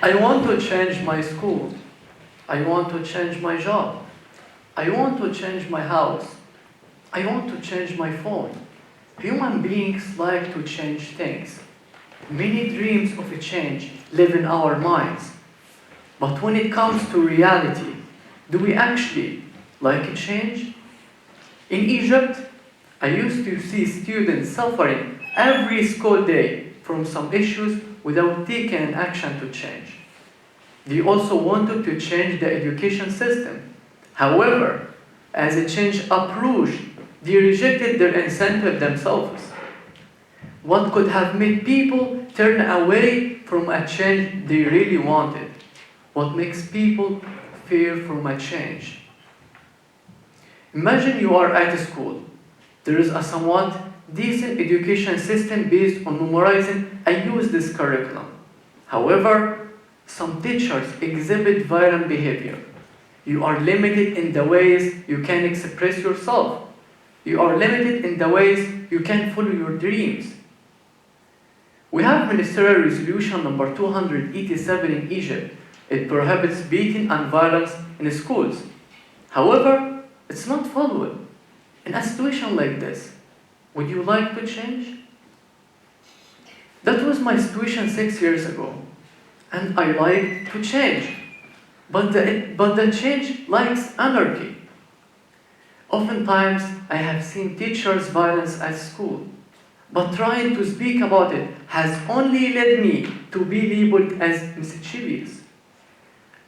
I want to change my school. I want to change my job. I want to change my house. I want to change my phone. Human beings like to change things. Many dreams of a change live in our minds. But when it comes to reality, do we actually like a change? In Egypt, I used to see students suffering every school day from some issues without taking an action to change. They also wanted to change the education system. However, as a change approached, they rejected their incentive themselves. What could have made people turn away from a change they really wanted? What makes people fear from a change? Imagine you are at a school. There is a somewhat decent education system based on memorizing a useless curriculum. However, some teachers exhibit violent behavior. You are limited in the ways you can express yourself. You are limited in the ways you can follow your dreams. We have Ministerial Resolution number 287 in Egypt. It prohibits beating and violence in schools. However, it's not followed. In a situation like this, would you like to change? That was my situation 6 years ago, and I like to change. But the change likes anarchy. Oftentimes, I have seen teachers' violence at school, but trying to speak about it has only led me to be labeled as mischievous.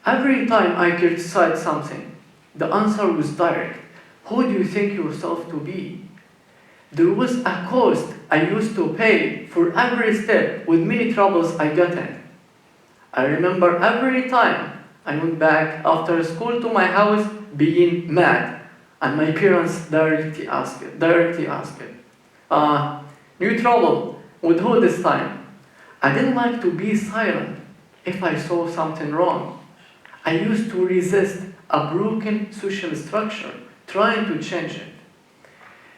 Every time I criticized something, the answer was direct. Who do you think yourself to be? There was a cost I used to pay for every step with many troubles I got in. I remember every time I went back after school to my house being mad, and my parents directly asked, new trouble, with who this time? I didn't like to be silent if I saw something wrong. I used to resist a broken social structure, trying to change it.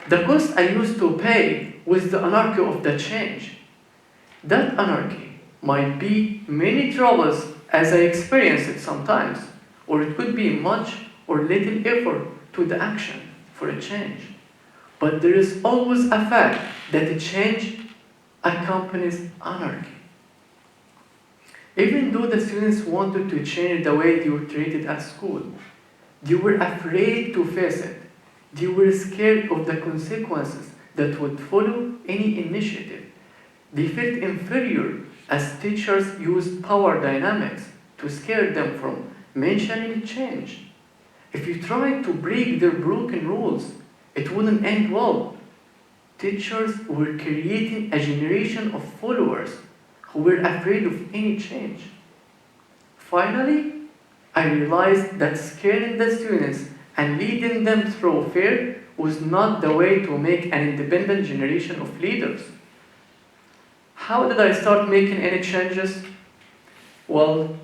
The cost I used to pay was the anarchy of the change. That anarchy might be many troubles as I experience it sometimes, or it could be much or little effort to the action for a change. But there is always a fact that a change accompanies anarchy. Even though the students wanted to change the way they were treated at school, they were afraid to face it. They were scared of the consequences that would follow any initiative. They felt inferior as teachers used power dynamics to scare them from mentioning change. If you tried to break their broken rules, it wouldn't end well. Teachers were creating a generation of followers who were afraid of any change. Finally, I realized that scaring the students and leading them through fear was not the way to make an independent generation of leaders. How did I start making any changes? Well,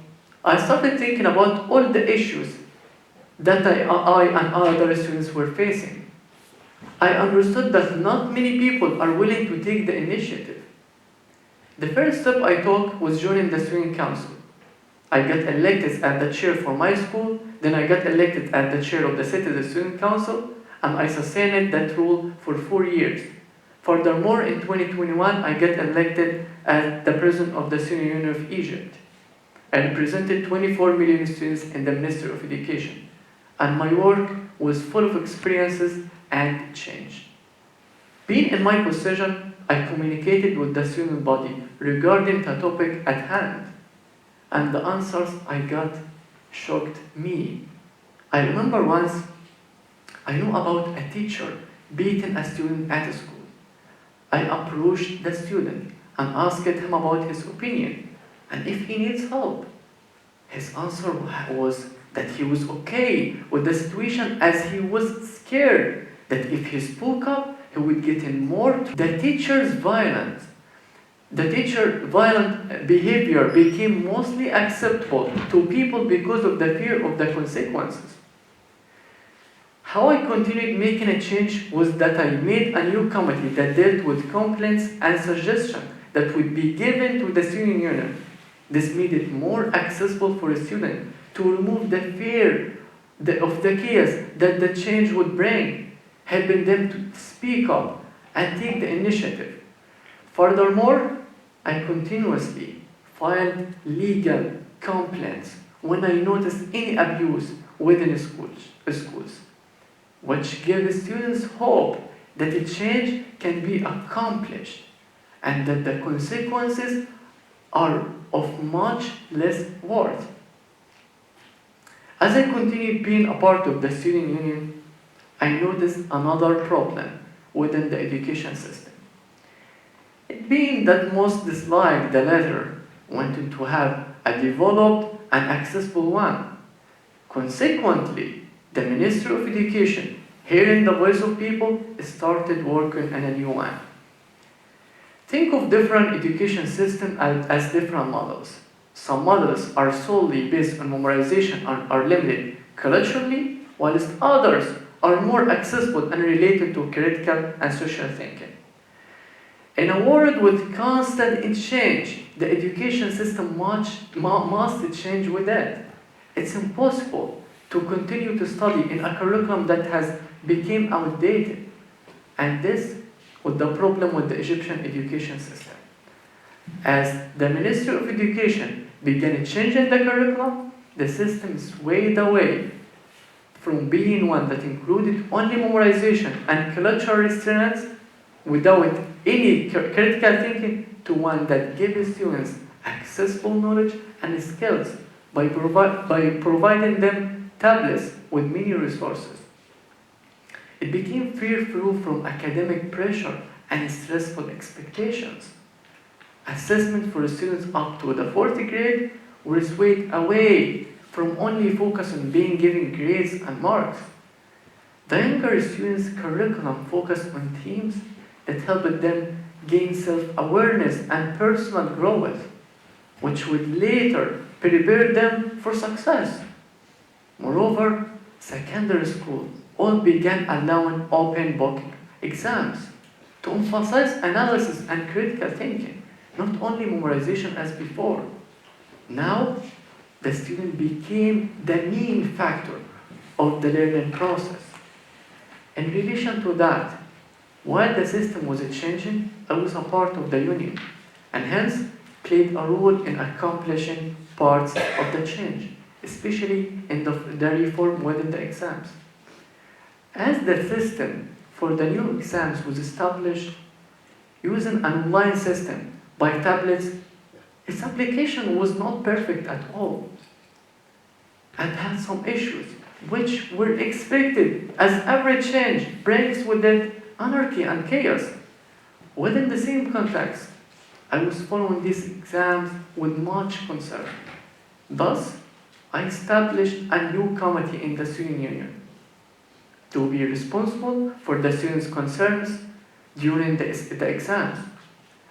I started thinking about all the issues that I and other students were facing. I understood that not many people are willing to take the initiative. The first step I took was joining the student council. I got elected as the chair for my school, then I got elected as the chair of the city student council, and I sustained that role for 4 years. Furthermore, in 2021, I got elected as the president of the Student Union of Egypt. I represented 24 million students in the Ministry of Education, and my work was full of experiences and change. Being in my position, I communicated with the student body regarding the topic at hand, and the answers I got shocked me. I remember once I knew about a teacher beating a student at school. I approached the student and asked him about his opinion and if he needs help. His answer was that he was okay with the situation as he was scared that if he spoke up, he would get in more. The teacher's violent behavior became mostly acceptable to people because of the fear of the consequences. How I continued making a change was that I made a new committee that dealt with complaints and suggestions that would be given to the student union. This made it more accessible for a student to remove the fear of the chaos that the change would bring, helping them to speak up and take the initiative. Furthermore, I continuously filed legal complaints when I noticed any abuse within schools, which gave students hope that a change can be accomplished and that the consequences are of much less worth. As I continued being a part of the student union, I noticed another problem within the education system. It being that most disliked the latter, wanting to have a developed and accessible one. Consequently, the Ministry of Education, hearing the voice of people, started working on a new one. Think of different education systems as different models. Some models are solely based on memorization and are limited culturally, whilst others are more accessible and related to critical and social thinking. In a world with constant change, the education system must change with it. It's impossible to continue to study in a curriculum that has become outdated. And this was the problem with the Egyptian education system. As the Ministry of Education began changing the curriculum, the system swayed away from being one that included only memorization and cultural restraints without any critical thinking to one that gave students accessible knowledge and skills by providing them tablets with many resources. It became fearful from academic pressure and stressful expectations. Assessment for students up to the 4th grade were swayed away from only focus on being given grades and marks. The younger students' curriculum focused on themes that helped them gain self-awareness and personal growth, which would later prepare them for success. Moreover, secondary school all began allowing open book exams to emphasize analysis and critical thinking, not only memorization as before. Now, the student became the main factor of the learning process. In relation to that, while the system was changing, I was a part of the union, and hence played a role in accomplishing parts of the change, especially in the reform within the exams. As the system for the new exams was established using an online system by tablets, its application was not perfect at all and had some issues which were expected as every change brings with it anarchy and chaos. Within the same context, I was following these exams with much concern. Thus, I established a new committee in the student union to be responsible for the students' concerns during the exams.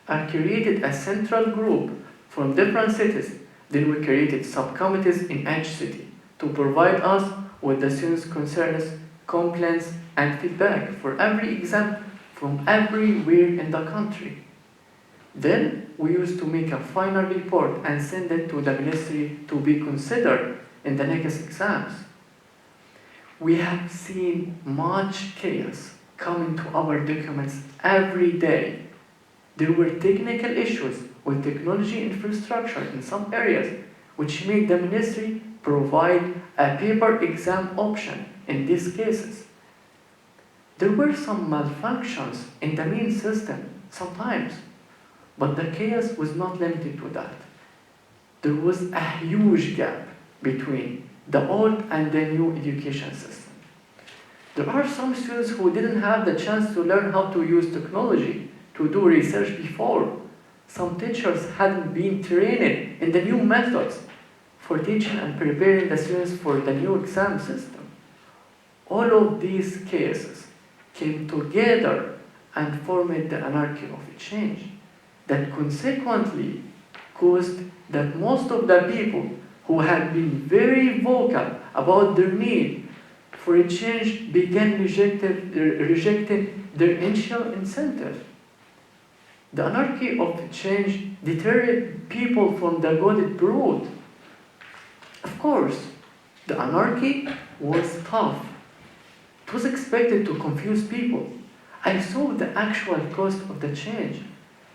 I created a central group from different cities. Then we created subcommittees in each city to provide us with the students' concerns, complaints, and feedback for every exam from everywhere in the country. Then we used to make a final report and send it to the ministry to be considered in the next exams. We have seen much chaos coming to our documents every day. There were technical issues with technology infrastructure in some areas, which made the ministry provide a paper exam option in these cases. There were some malfunctions in the main system sometimes, but the chaos was not limited to that. There was a huge gap between the old and the new education system. There are some students who didn't have the chance to learn how to use technology to do research before. Some teachers hadn't been trained in the new methods for teaching and preparing the students for the new exam system. All of these cases came together and formed the anarchy of a change that consequently caused that most of the people who had been very vocal about their need for a change began rejecting their initial incentive. The anarchy of change deterred people from the good brood. Of course, the anarchy was tough. It was expected to confuse people. I saw the actual cost of the change.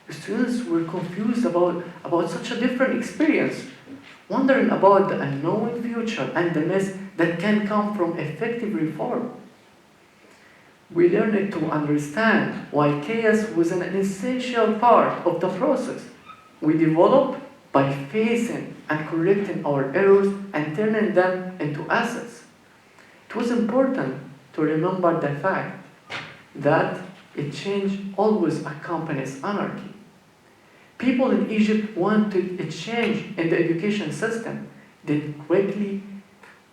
The students were confused about such a different experience, wondering about the unknown future and the mess that can come from effective reform. We learned to understand why chaos was an essential part of the process. We developed by facing and correcting our errors and turning them into assets. It was important to remember the fact that a change always accompanies anarchy. People in Egypt wanted a change in the education system. Then quickly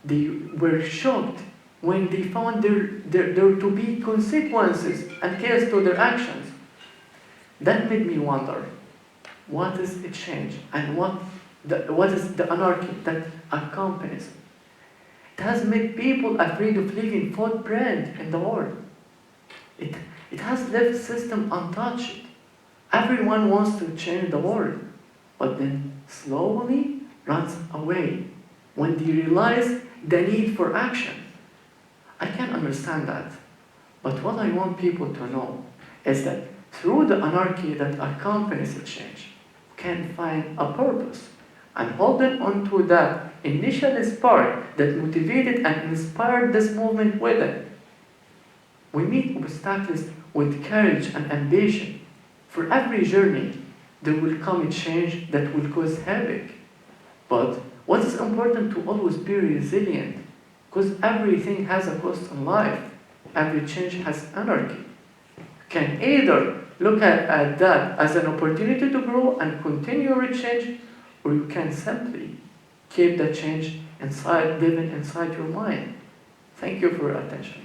they were shocked when they found there to be consequences and chaos to their actions. That made me wonder, what is a change and what is the anarchy that accompanies it? It has made people afraid of leaving footprint in the world. It has left system untouched. Everyone wants to change the world, but then slowly runs away when they realize the need for action. I can understand that, but what I want people to know is that through the anarchy that accompanies a change, we can find a purpose, and holding on to that initial spark that motivated and inspired this movement with it. We meet obstacles with courage and ambition. For every journey, there will come a change that will cause havoc. But what is important to always be resilient, because everything has a cost in life. Every change has anarchy. You can either look at that as an opportunity to grow and continue your change, or you can simply keep the change inside, living inside your mind. Thank you for your attention.